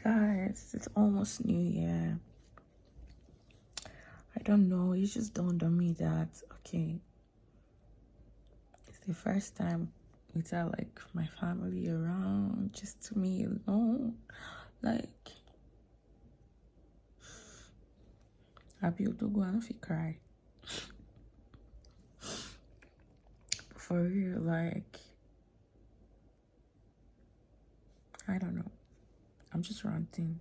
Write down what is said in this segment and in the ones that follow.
Guys, it's almost New Year. I don't know, it just dawned on me that, okay, it's the first time without like my family around, just me alone. Like, I'll be able to go and if you cry. For real, like, I don't know. I'm just ranting.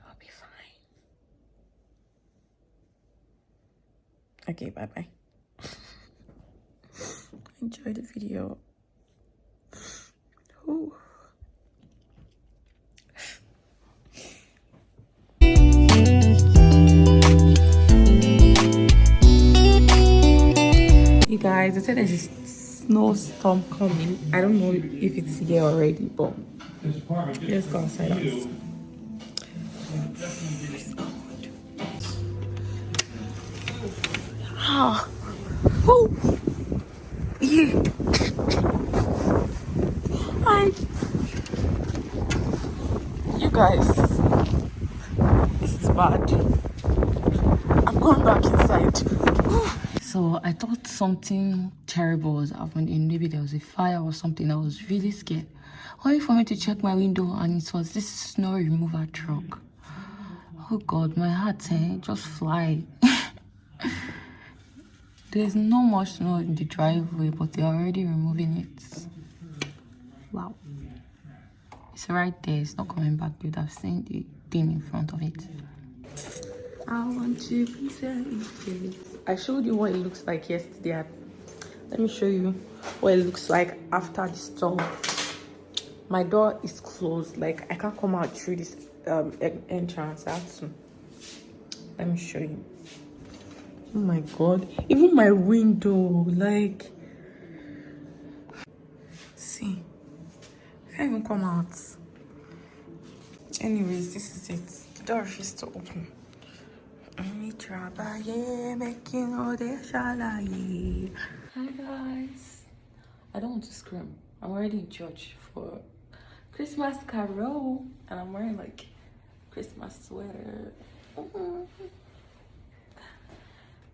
I'll be fine. Okay, bye-bye. Enjoy the video. Ooh. You guys, I said there's a snowstorm coming. I don't know if it's here already, but let's go outside us. Ah. Oh. Yeah. Hi. You guys, this is bad. I'm going back inside. So I thought something terrible was happening. Maybe there was a fire or something. I was really scared. Only for me to check my window and it was this snow removal truck. Oh God, my heart just fly. There's not much snow in the driveway, but they're already removing it. Wow. It's right there. It's not coming back. You'd have seen the thing in front of it. I want to be saved. I showed you what it looks like yesterday. Let me show you what it looks like after the storm. My door is closed. Like, I can't come out through this entrance. I have to. Let me show you. Oh my God. Even my window, like, see, I can't even come out. Anyways, this is it. The door is to open. Hi guys. I don't want to scream. I'm already in church for Christmas carol and I'm wearing like Christmas sweater.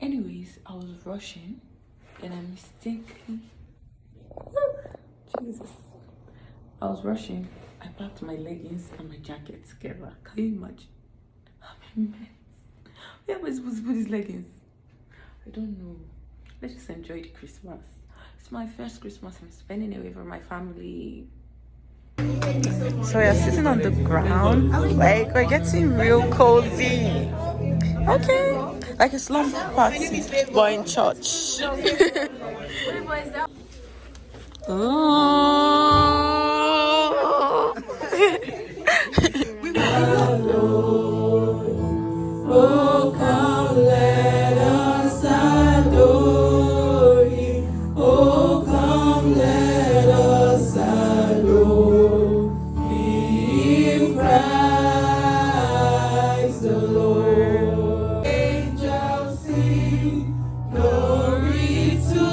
Anyways, I was rushing and I mistakenly Jesus. I was rushing. I packed my leggings and my jacket together. Can you imagine? I'm a mess. Where am I supposed to put these leggings? I don't know. Let's just enjoy the Christmas. It's my first Christmas I'm spending away from my family. So we're sitting on the ground. Like, we're getting real cozy. Okay. Like a slumber party, but in church. Oh, come let us adore Him. Oh, come let us adore Him, Christ the Lord. Angels sing, glory to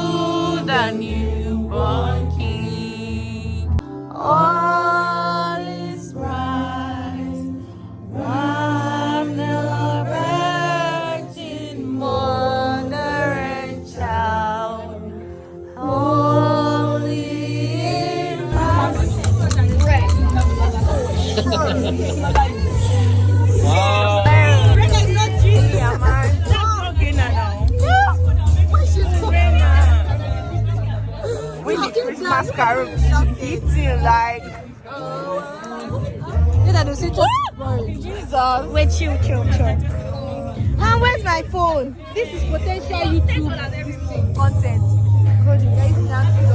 the newborn King. All is bright, from the Virgin Mother and Child, holy infant. Wow. When the Christmas carol eating like Jesus. Wait, chill. And where's my phone? This is potential YouTube content.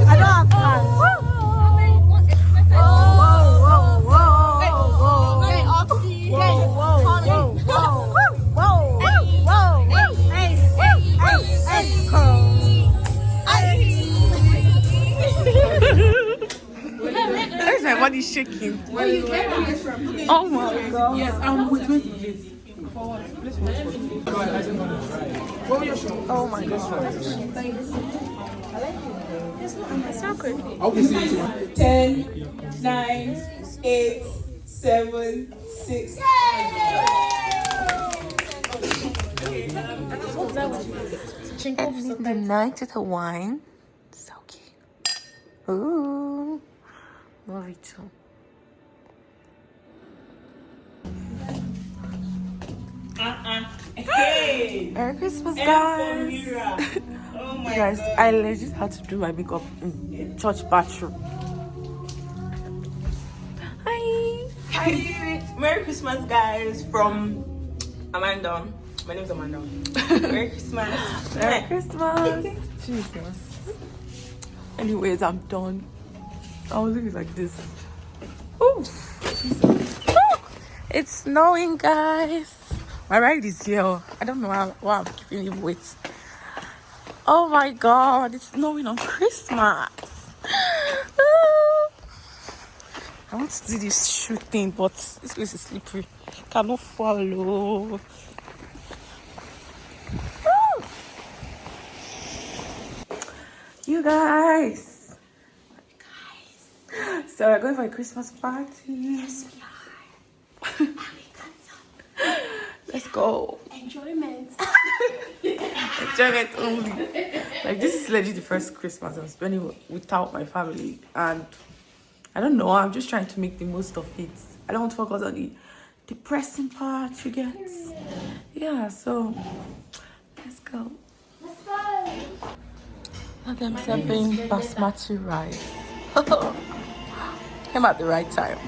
I don't have plans. Where's my body shaking? Oh my God. Yes, I'm with you. Oh my God. It's not crazy. 10, 9, 8, 7, 6. Ending the night with a wine. So cute. Ooh. Love it too. Hey! Merry Christmas, guys. Oh my Guys, God. I legit had to do my makeup in church bathroom. Hi. Hi. Merry Christmas, guys, from Amanda. My name's Amanda. Merry Christmas. Merry Christmas. Jesus. Anyways, I'm done. I was looking like this. Ooh. Jesus. Ooh. It's snowing, guys. My ride is here. I don't know why I'm keeping him wait. Oh my God, it's snowing on Christmas. I want to do this shoot thing, but this place is slippery. Cannot follow. You guys. So we're going for a Christmas party. Yes, we are. Let's go. Enjoyment. Enjoyment only. Like, this is legit the first Christmas I'm spending without my family, and I don't know, I'm just trying to make the most of it. I don't want to focus on the depressing part, you get. Yeah, so let's go. Now them serving basmati rice. Came at the right time.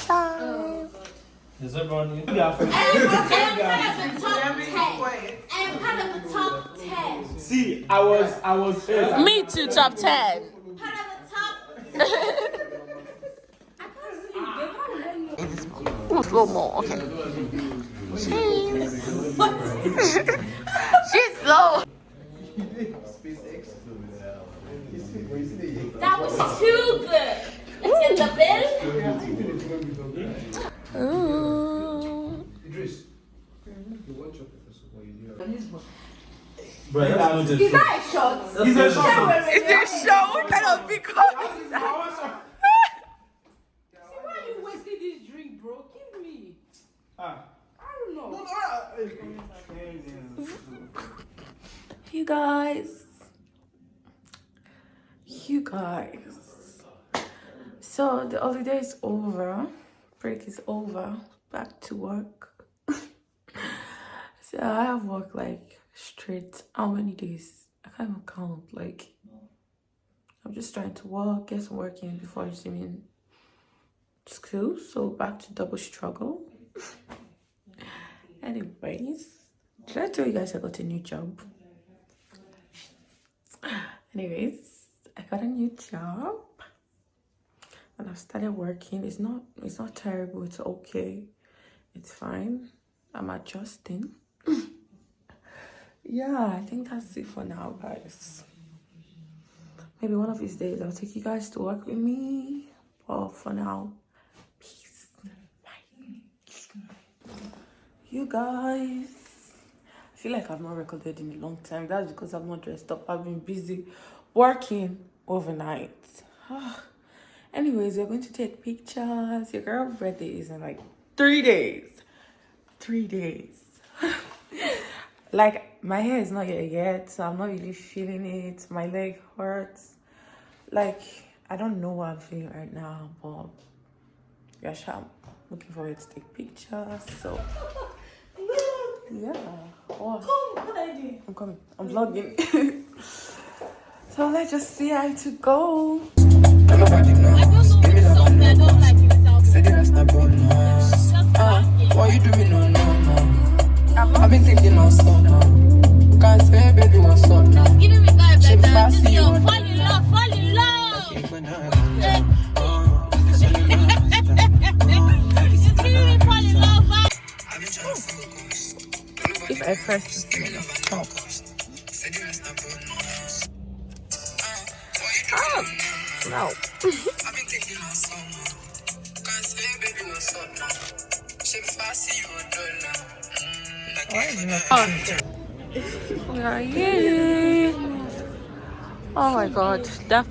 Time. Is everyone in? I am part of the top 10. See, I was here. Me too, top 10. Part of the top. Slow mo, okay. She's slow. That was too good. Let's get the bill. Ooh. Bro, that's not Is that a shot? Is it Is there a show? What kind of big cup is that? Why are you wasting this drink, bro? Give me. I don't know. You guys. So the holiday is over. Break is over. Back to work. So I have work like straight. How many days? I can't even count. Like, I'm just trying to work, get some work in before resuming school. So back to double struggle. Anyways, did I tell you guys I got a new job? Anyways, I got a new job and I've started working. It's not terrible, it's okay, it's fine. I'm adjusting. Yeah, I think that's it for now, guys. Maybe one of these days I'll take you guys to work with me, but for now, peace. Bye. You guys, I feel like I've not recorded in a long time. That's because I'm not dressed up. I've been busy working overnight. Anyways, we're going to take pictures. Your girl's birthday is in like 3 days. 3 days. Like, my hair is not here yet, so I'm not really feeling it. My leg hurts. Like, I don't know what I'm feeling right now, but yeah, I'm looking forward to take pictures. So yeah. What? I'm coming. I'm vlogging. So let's just see how to go. Nobody knows. Give me that one, no. Say the rest not bonus. What you doing? No. I've been thinking non stop now. Can't say, baby, what's up now? Just giving me guy She better. fast, Just you yo, know. fall in love. Just giving me fall in love. If I press this thing, stop. Oh, no. I've been thinking on someone. Can't say, baby, what's up now? She fast, you a dollar. Like We are here. Oh my god, that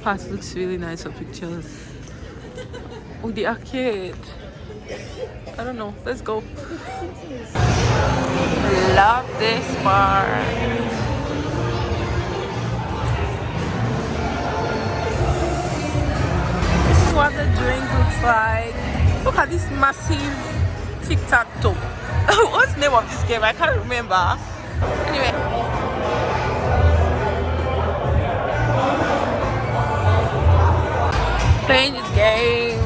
part looks really nice for pictures. Oh, the arcade. I don't know. Let's go. I love this part. This is what the drink looks like. Look at this massive tic-tac-toe. What's the name of this game? I can't remember. Anyway. Playing this game.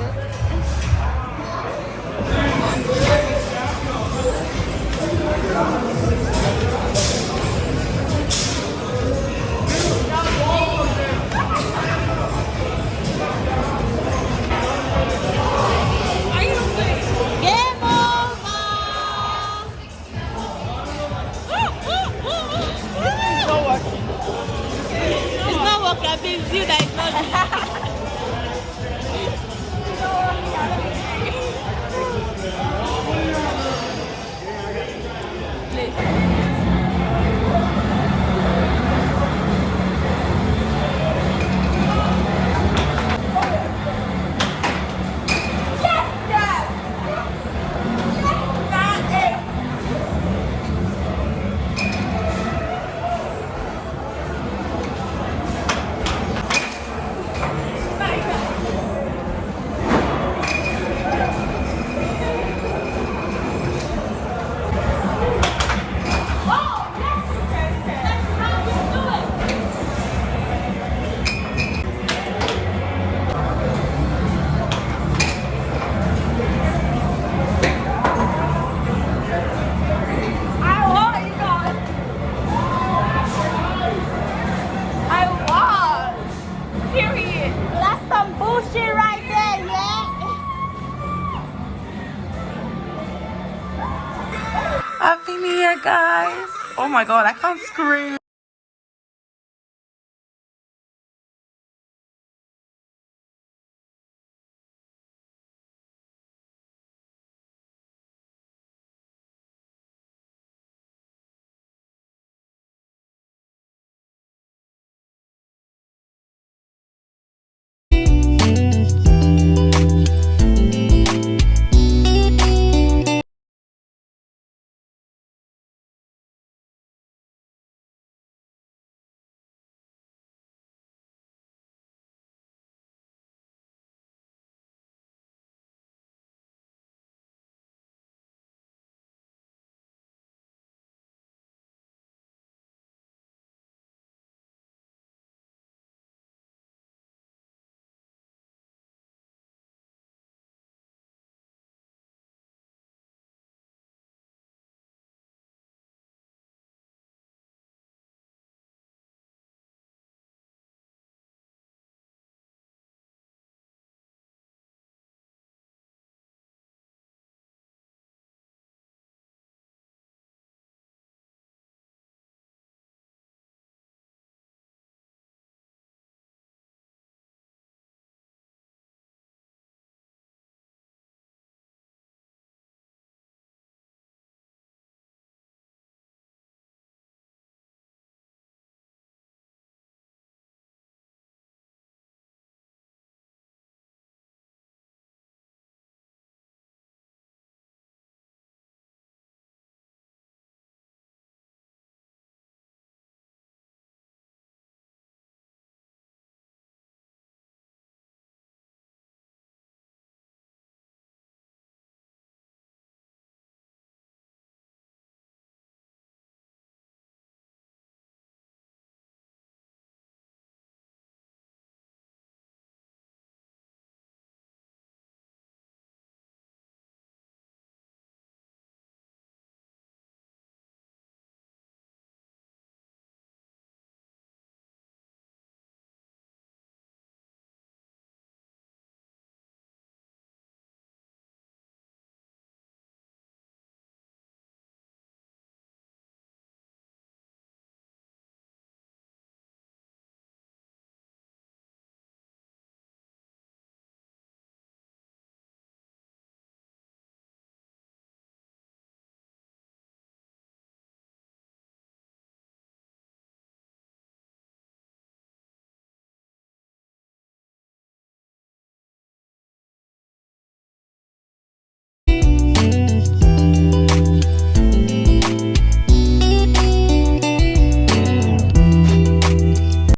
Happy New Year, guys! Oh my god, I can't scream.